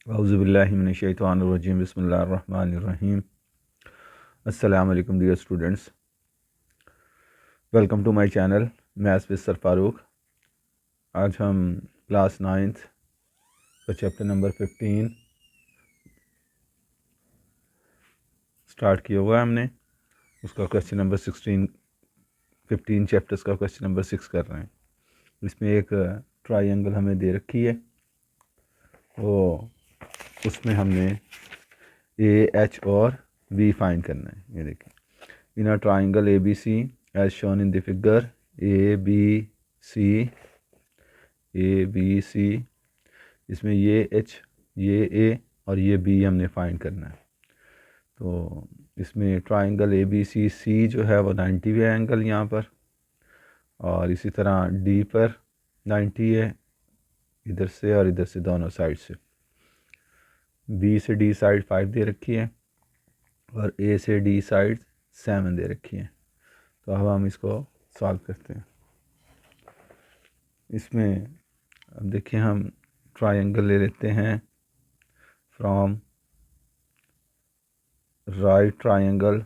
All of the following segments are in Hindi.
औज़ुबिल्लाहि मिनश्शैतानिर्रजीम बिस्मिल्लाहिर्रहमानिर्रहीम। अस्सलाम वालेकुम dear students, welcome to my channel maths with sir Farooq. आज हम क्लास 9th का चैप्टर नंबर 15 स्टार्ट किया हुआ है हमने। उसका क्वेश्चन नंबर 15 चैप्टर्स का क्वेश्चन नंबर 6 कर रहे हैं। इसमें एक ट्रायंगल हमें दे रखी है, वो उसमें हमने ए एच और बी फाइंड करना है। ये देखिए, in a triangle A B C as shown in the figure, A B C, इसमें ये एच, ये ए और ये बी हमने फाइंड करना है। तो इसमें ट्राइंगल ए बी सी जो है वो 90 है एंगल यहाँ पर, और इसी तरह डी पर 90 है, इधर से और इधर से, दोनों साइड से। बी से डी साइड 5 दे रखी है और ए से डी साइड 7 दे रखी है। तो अब हम इसको सॉल्व करते हैं। इसमें अब देखिए, हम ट्रायंगल ले लेते हैं from right triangle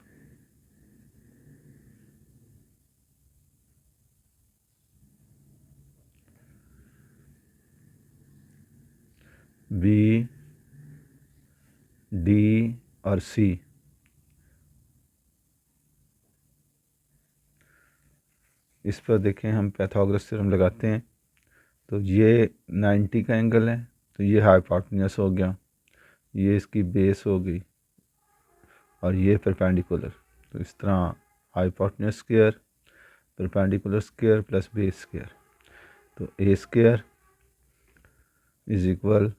B D और सी। इस पर देखें, हम पाइथागोरस थ्योरम लगाते हैं। तो ये 90 का एंगल है, तो ये हाइपोटेन्यूस हो गया, ये इसकी बेस हो गई और ये परपेंडिकुलर। तो इस तरह hypotenuse square, perpendicular square plus base square. तो ए स्क्वायर इज इक्वल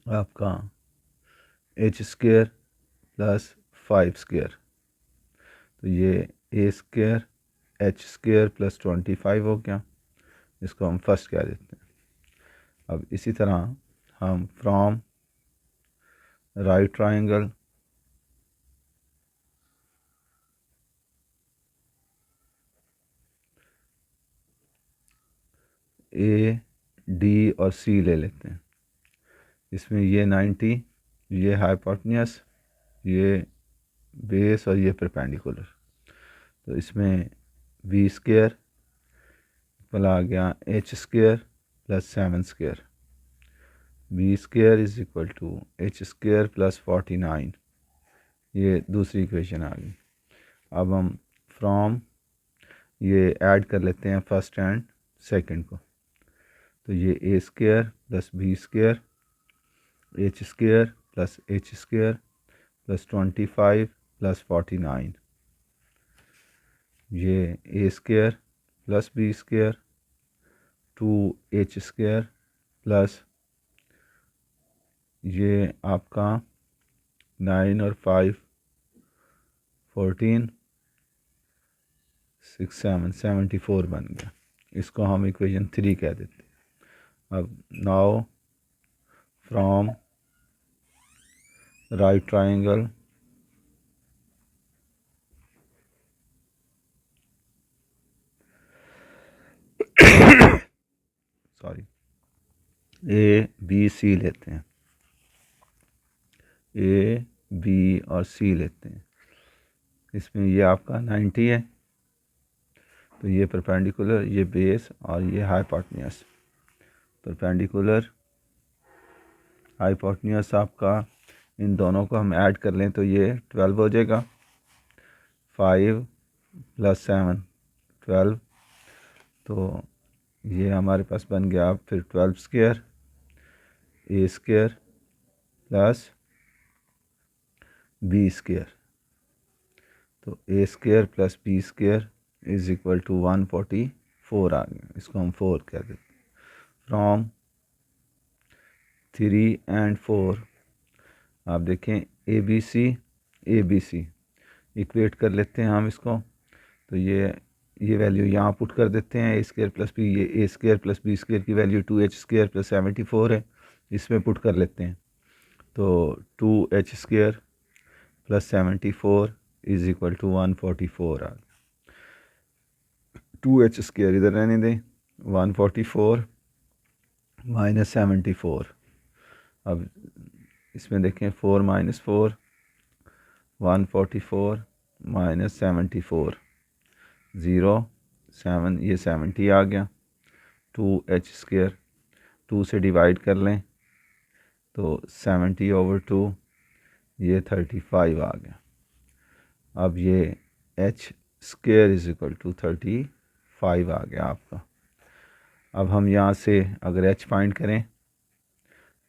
आपका एच स्क्वायर प्लस 5 स्क्वायर। तो ये A square H square plus 25 हो गया, इसको हम फर्स्ट कह देते हैं। अब इसी तरह हम from right triangle A D और सी ले लेते हैं। इसमें ये 90, ये हाइपोटेन्यूस, ये बेस और ये परपेंडिकुलर। तो इसमें बी स्क्वायर इक्वल आ गया H square plus 7 square. B square is equal to H square plus 49। ये दूसरी इक्वेशन आ गई। अब हम फ्रॉम ये ऐड कर लेते हैं फर्स्ट एंड सेकंड को। तो ये A square plus B square, H square plus H square plus 25 plus 49। ये A square plus B square 2h square plus ये आपका 9 और 5 14 6 7 74 बन गया। इसको हम इक्वेशन 3 कह देते हैं। अब now from right triangle sorry A B C लेते हैं, ए बी और सी लेते हैं। इसमें ये आपका 90 है, तो ये परपेंडिकुलर, ये बेस और ये हाइपोटेन्यूस। परपेंडिकुलर हाइपोटेन्यूस आपका, इन दोनों को हम ऐड कर लें तो ये 12 हो जाएगा। 5 प्लस 7 12। तो ये हमारे पास बन गया फिर 12 square A square plus B square. तो A square plus B square is equal to 144 आ गया। इसको हम 4 कह देते हैं। फ्रॉम 3 एंड 4 आप देखें ए बी सी इक्वेट कर लेते हैं हम इसको। तो ये वैल्यू यहाँ पुट कर देते हैं, ए स्क्वायर प्लस बी, ये A square plus B square की वैल्यू 2h स्क्वायर प्लस 74 है, इसमें पुट कर लेते हैं। तो 2h square plus 74 is equal to 144 आ गया। 2h स्क्वायर इधर रहने दें, 144 माइनस 74 अब इसमें देखें 4 माइनस 4 144 माइनस 74 ज़ीरो 7 ये 70 आ गया। 2h², 2 से डिवाइड कर लें तो 70/2 ये 35 आ गया। अब ये h² इज इक्वल टू 35 आ गया आपका। अब हम यहाँ से अगर h फाइंड करें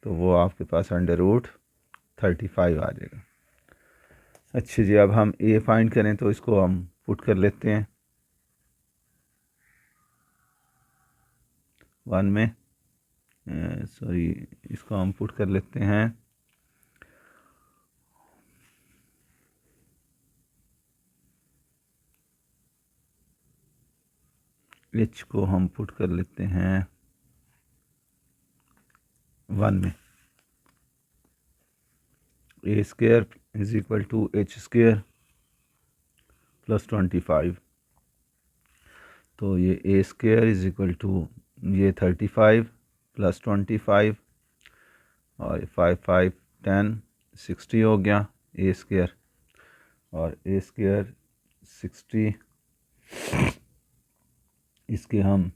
तो वो आपके पास √35 आ जाएगा। अच्छा जी, अब हम a फाइंड करें तो इसको हम पुट कर लेते हैं 1 में, सॉरी इसको हम पुट कर लेते हैं h को हम पुट कर लेते हैं 1 में। a² is equal to h² plus 25, तो ये a² इज इक्वल टू ये 35 प्लस 25 और 5 5 10 60 हो गया a², और a² 60, इसके हम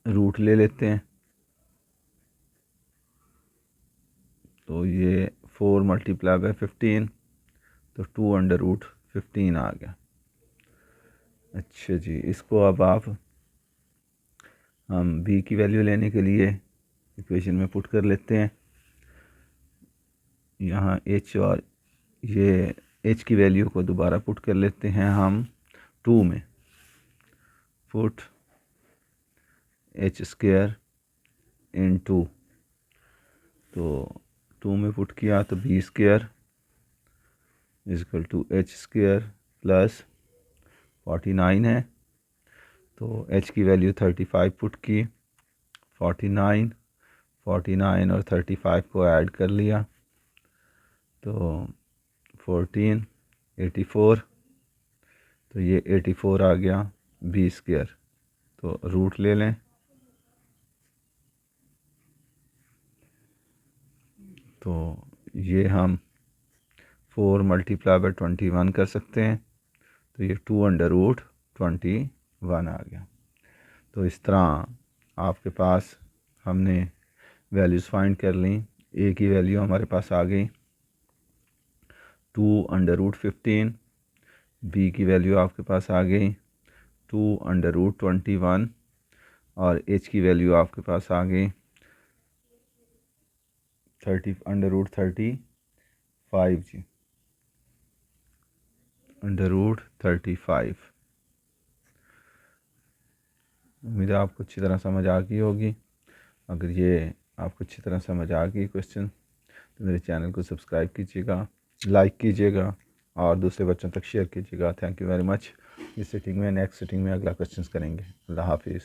रूट ले लेते हैं तो ये 4 मल्टीप्लाई बाय 15 तो 2√15 आ गया। अच्छा जी, इसको अब आप हम b की वैल्यू लेने के लिए इक्वेशन में पुट कर लेते हैं। यहाँ h और ये h की वैल्यू को दोबारा पुट कर लेते हैं हम 2 में। पुट h² इन 2, तो 2 में पुट किया तो b² is equal to h² plus 49 है, तो h की वैल्यू 35 पुट की, 49 और 35 को ऐड कर लिया तो 14 84, तो ये 84 आ गया b², तो रूट ले लें तो ये हम 4 मल्टीप्लाई बाय 21 कर सकते हैं, तो ये 2√21 आ गया। तो इस तरह आपके पास हमने वैल्यूज़ फाइंड कर ली। a की वैल्यू हमारे पास आ गई 2√15, b की वैल्यू आपके पास आ गई 2√21 और h की वैल्यू आपके पास आ गई 30√35 जी, √35। उम्मीद है आपको अच्छी तरह समझ आ गई होगी। अगर ये आपको अच्छी तरह समझ आ गई क्वेश्चन तो मेरे चैनल को सब्सक्राइब कीजिएगा, लाइक कीजिएगा और दूसरे बच्चों तक शेयर कीजिएगा। Thank you very much. इस सिटिंग में नेक्स्ट सिटिंग में अगला क्वेश्चन करेंगे। अल्लाह हाफिज़।